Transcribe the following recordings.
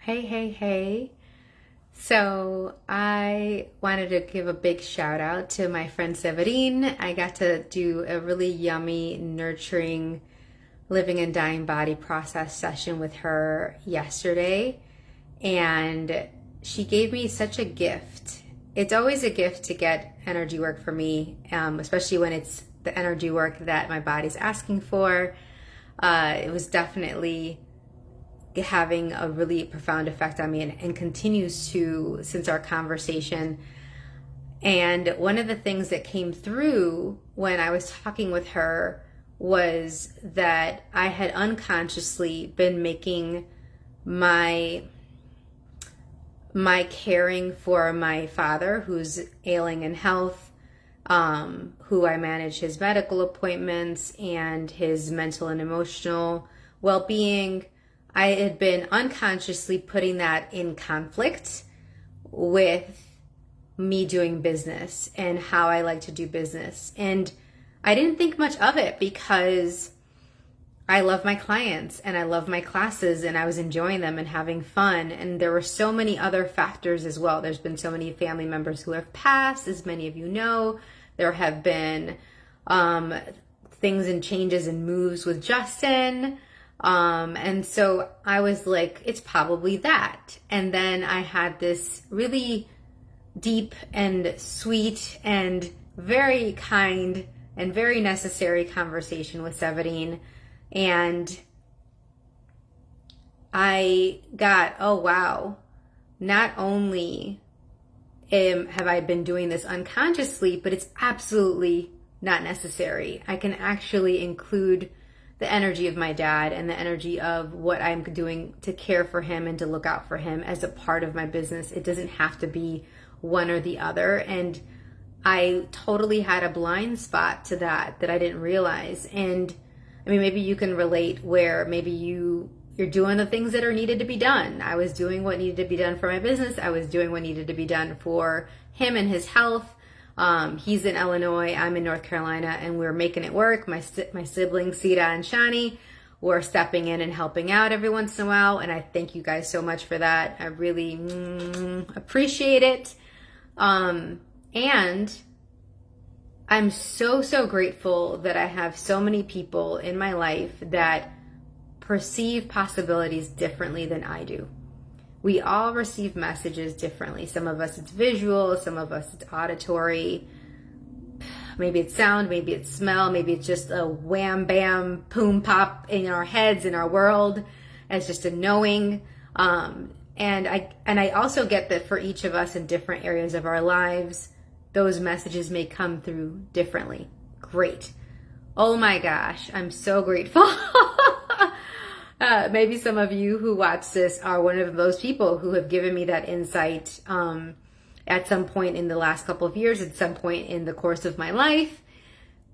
Hey. So I wanted to give a big shout out to my friend Severine. I got to do a really yummy, nurturing living and dying body process session with her yesterday. And she gave me such a gift. It's always a gift to get energy work for me, especially when it's the energy work that my body's asking for. It was definitely having a really profound effect on me and continues to since our conversation. And one of the things that came through when I was talking with her was that I had unconsciously been making my caring for my father, who's ailing in health, who I manage his medical appointments and his mental and emotional well-being. I had been unconsciously putting that in conflict with me doing business and how I like to do business. And I didn't think much of it because I love my clients and I love my classes and I was enjoying them and having fun. And there were so many other factors as well. There's been so many family members who have passed, as many of you know. There have been things and changes and moves with Justin. And so I was like, it's probably that. And then I had this really deep and sweet and very kind and very necessary conversation with Severine. And I got, oh wow, not only have I been doing this unconsciously, but it's absolutely not necessary. I can actually include the energy of my dad and the energy of what I'm doing to care for him and to look out for him as a part of my business. It doesn't have to be one or the other. And I totally had a blind spot to that I didn't realize. And I mean, maybe you can relate where maybe you're doing the things that are needed to be done. I was doing what needed to be done for my business. I was doing what needed to be done for him and his health. He's in Illinois, I'm in North Carolina, and we're making it work. My siblings, Sita and Shani, were stepping in and helping out every once in a while, and I thank you guys so much for that. I really appreciate it. And I'm so grateful that I have so many people in my life that perceive possibilities differently than I do. We all receive messages differently. Some of us it's visual, some of us it's auditory. Maybe it's sound, maybe it's smell, maybe it's just a wham, bam, boom, pop in our heads, in our world, as just a knowing. And I also get that for each of us in different areas of our lives, those messages may come through differently. Great. Oh my gosh, I'm so grateful. Maybe some of you who watch this are one of those people who have given me that insight at some point in the last couple of years, at some point in the course of my life.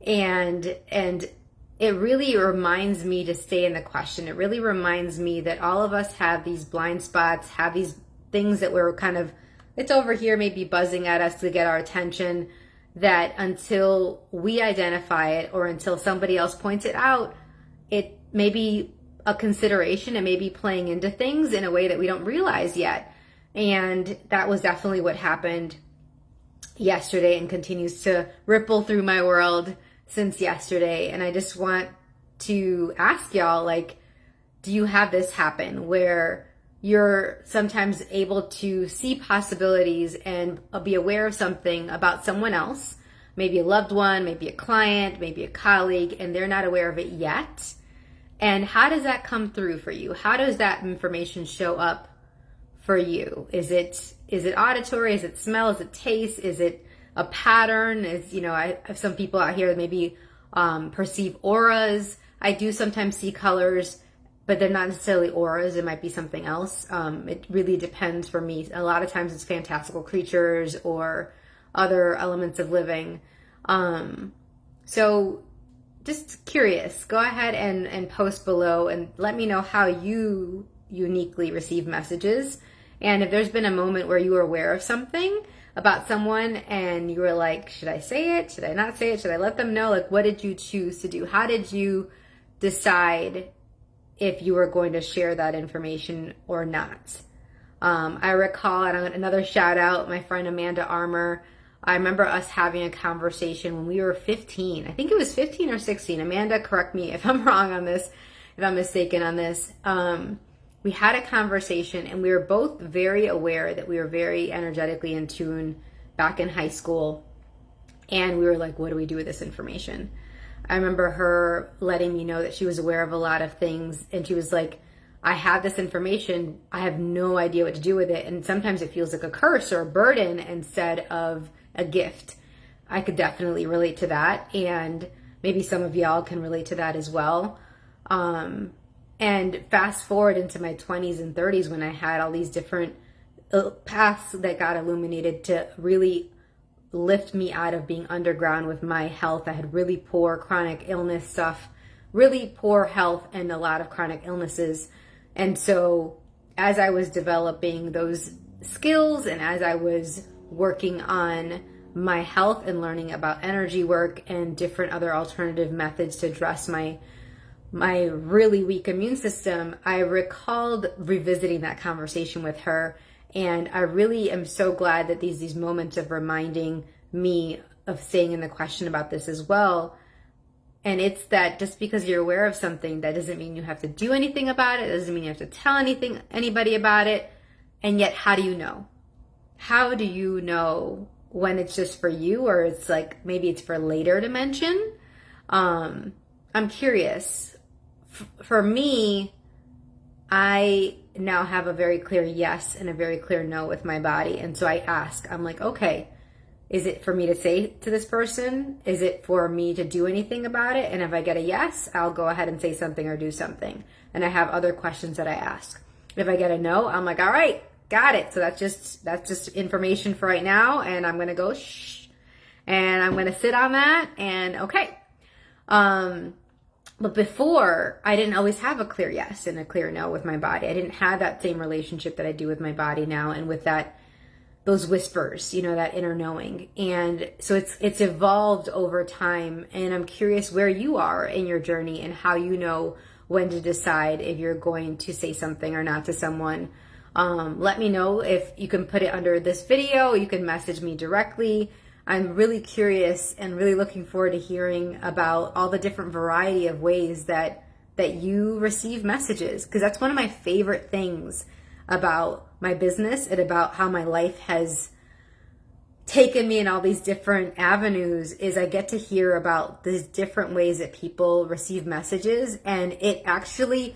And it really reminds me to stay in the question. It really reminds me that all of us have these blind spots, have these things that we're kind of, it's over here maybe buzzing at us to get our attention, that until we identify it or until somebody else points it out, it may be a consideration and maybe playing into things in a way that we don't realize yet. And that was definitely what happened yesterday and continues to ripple through my world since yesterday. And I just want to ask y'all, like, do you have this happen where you're sometimes able to see possibilities and be aware of something about someone else, maybe a loved one, maybe a client, maybe a colleague, and they're not aware of it yet? And how does that come through for you? How does that information show up for you? Is it auditory? Is it smell? Is it taste? Is it a pattern? I have some people out here that maybe perceive auras. I do sometimes see colors, but they're not necessarily auras. It might be something else. It really depends for me. A lot of times it's fantastical creatures or other elements of living. So just curious, go ahead and post below and let me know how you uniquely receive messages. And if there's been a moment where you were aware of something about someone and you were like, should I say it? Should I not say it? Should I let them know? Like, what did you choose to do? How did you decide if you were going to share that information or not? I recall, and another shout out, my friend Amanda Armour. I remember us having a conversation when we were 15. I think it was 15 or 16. Amanda, correct me if I'm wrong on this, if I'm mistaken on this. We had a conversation and we were both very aware that we were very energetically in tune back in high school. And we were like, what do we do with this information? I remember her letting me know that she was aware of a lot of things. And she was like, I have this information. I have no idea what to do with it. And sometimes it feels like a curse or a burden instead of a gift. I could definitely relate to that. And maybe some of y'all can relate to that as well. And fast forward into my 20s and 30s when I had all these different paths that got illuminated to really lift me out of being underground with my health. I had really poor chronic illness stuff, really poor health and a lot of chronic illnesses. And so as I was developing those skills and as I was working on my health and learning about energy work and different other alternative methods to address my really weak immune system, I recalled revisiting that conversation with her. And I really am so glad that these moments of reminding me of staying in the question about this as well. And it's that just because you're aware of something, that doesn't mean you have to do anything about it. It doesn't mean you have to tell anybody about it. And yet, how do you know? How do you know when it's just for you or it's like maybe it's for later to mention? I'm curious. For me, I now have a very clear yes and a very clear no with my body. And so I ask, I'm like, okay, is it for me to say to this person? Is it for me to do anything about it? And if I get a yes, I'll go ahead and say something or do something. And I have other questions that I ask. If I get a no, I'm like, all right, got it. So that's just information for right now. And I'm going to go shh. And I'm going to sit on that. And okay. But before, I didn't always have a clear yes and a clear no with my body. I didn't have that same relationship that I do with my body now and with those whispers, that inner knowing. And so it's evolved over time. And I'm curious where you are in your journey and how you know when to decide if you're going to say something or not to someone. Let me know. If you can put it under this video, you can message me directly. I'm really curious and really looking forward to hearing about all the different variety of ways that you receive messages, because that's one of my favorite things about my business and about how my life has taken me in all these different avenues is I get to hear about these different ways that people receive messages, and it actually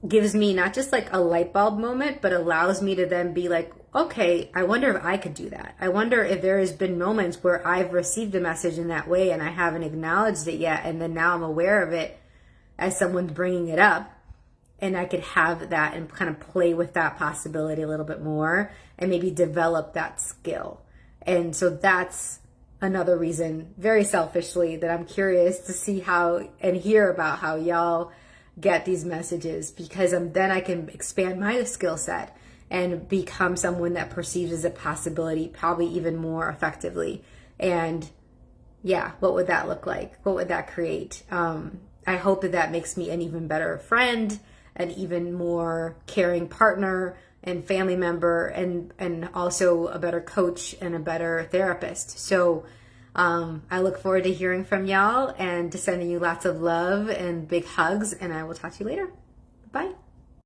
gives me not just like a light bulb moment, but allows me to then be like, okay, I wonder if I could do that. I wonder if there has been moments where I've received a message in that way and I haven't acknowledged it yet. And then now I'm aware of it as someone's bringing it up, and I could have that and kind of play with that possibility a little bit more and maybe develop that skill. And so that's another reason, very selfishly, that I'm curious to see how and hear about how y'all get these messages, because then I can expand my skill set and become someone that perceives as a possibility probably even more effectively. And yeah, what would that look like? What would that create? I hope that makes me an even better friend, an even more caring partner and family member, and also a better coach and a better therapist. So I look forward to hearing from y'all and to sending you lots of love and big hugs, and I will talk to you later. Bye.